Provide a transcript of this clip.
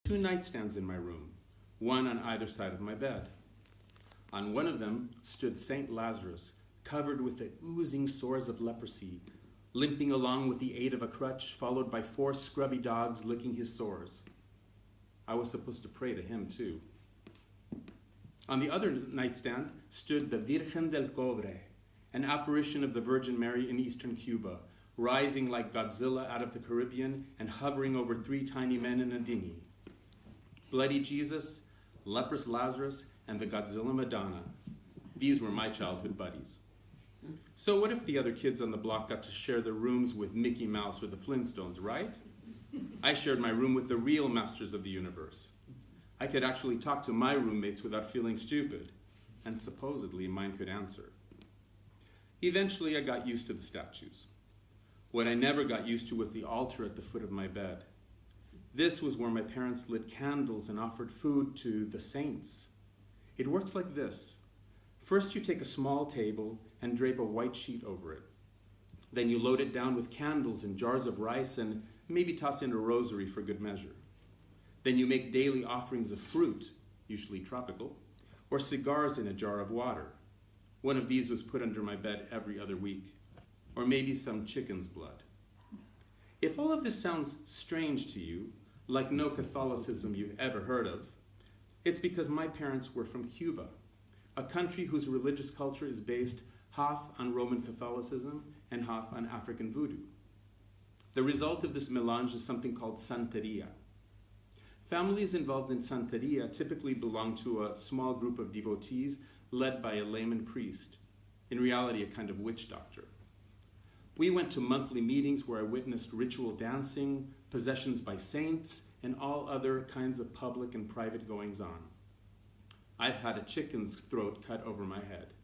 2 nightstands in my room, one on either side of my bed. On one of them stood St. Lazarus, covered with the oozing sores of leprosy, limping along with the aid of a crutch, followed by 4 scrubby dogs licking his sores. I was supposed to pray to him too. On the other nightstand stood the Virgen del Cobre, an apparition of the Virgin Mary in eastern Cuba, rising like Godzilla out of the Caribbean and hovering over 3 tiny men in a dinghy. Bloody Jesus, leprous Lazarus, and the Godzilla Madonna. These were my childhood buddies. So what if the other kids on the block got to share their rooms with Mickey Mouse or the Flintstones, right? I shared my room with the real masters of the universe. I could actually talk to my roommates without feeling stupid, and supposedly mine could answer. Eventually, I got used to the statues. What I never got used to was the altar at the foot of my bed. This was where my parents lit candles and offered food to the saints. It works like this. First, you take a small table and drape a white sheet over it. Then you load it down with candles and jars of rice and maybe toss in a rosary for good measure. Then you make daily offerings of fruit, usually tropical, or cigars in a jar of water. One of these was put under my bed every other week, or maybe some chicken's blood. If all of this sounds strange to you, like no Catholicism you've ever heard of, it's because my parents were from Cuba, a country whose religious culture is based half on Roman Catholicism and half on African voodoo. The result of this melange is something called Santeria. Families involved in Santeria typically belong to a small group of devotees led by a layman priest, in reality a kind of witch doctor. We went to monthly meetings where I witnessed ritual dancing, possessions by saints, and all other kinds of public and private goings-on. I've had a chicken's throat cut over my head.